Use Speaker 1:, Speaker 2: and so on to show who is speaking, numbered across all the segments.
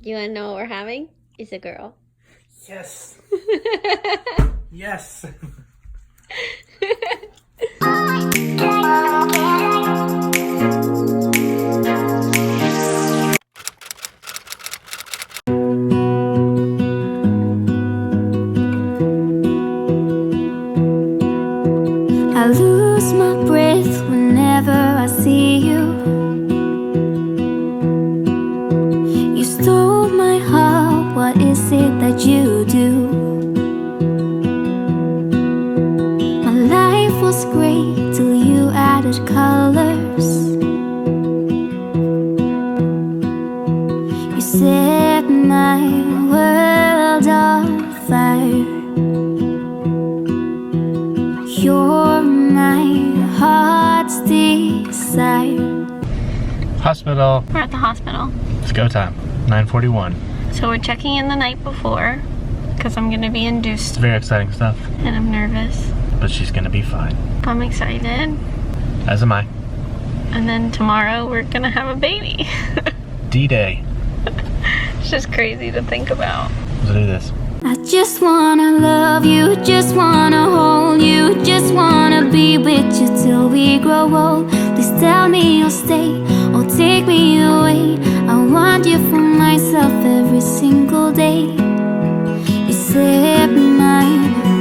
Speaker 1: You wanna know what we're having? It's a girl.
Speaker 2: Yes. Yes.
Speaker 3: I lose my breath whenever I see you. You stole my heart, what is it that you do? My life was great till you added colors. You set my world on fire. You're my heart's desire.
Speaker 2: Hospital.
Speaker 1: We're at the hospital.
Speaker 2: It's go time. 9:41.
Speaker 1: So we're checking in the night before because I'm gonna be induced
Speaker 2: It's very exciting stuff,
Speaker 1: and I'm nervous.
Speaker 2: but she's gonna be fine.
Speaker 1: I'm excited.
Speaker 2: As am I.
Speaker 1: And then tomorrow we're gonna have a baby.
Speaker 2: D-Day.
Speaker 1: It's just crazy to think about.
Speaker 2: Let's do this.
Speaker 3: I just wanna love you, just wanna hold you, just wanna be with you till we grow old. Please tell me you'll stay or take me away. I want you for myself every single day. You set my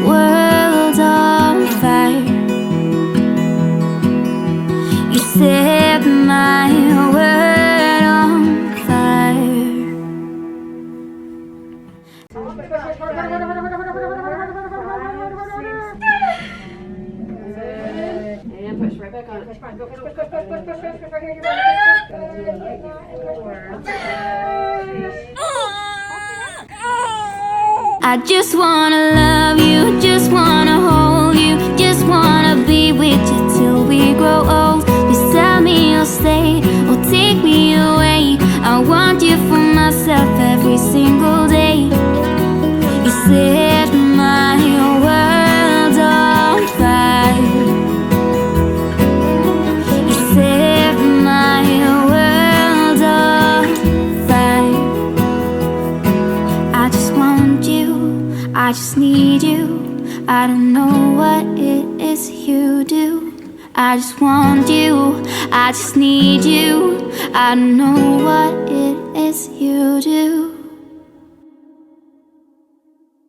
Speaker 3: world on fire. You set my world on fire.
Speaker 4: And push right back on it. Push, push, push, push, push, push, push, push, right here, you're
Speaker 3: I just wanna love you, just wanna hold you, just wanna be with you till we grow old. Please tell me you'll stay or take me away. I want you for myself every single day. You set my world on fire. You set my world on fire. I just want you, I just need you. I don't know what it is you do. I just want you, I just need you. I don't know what it is you do.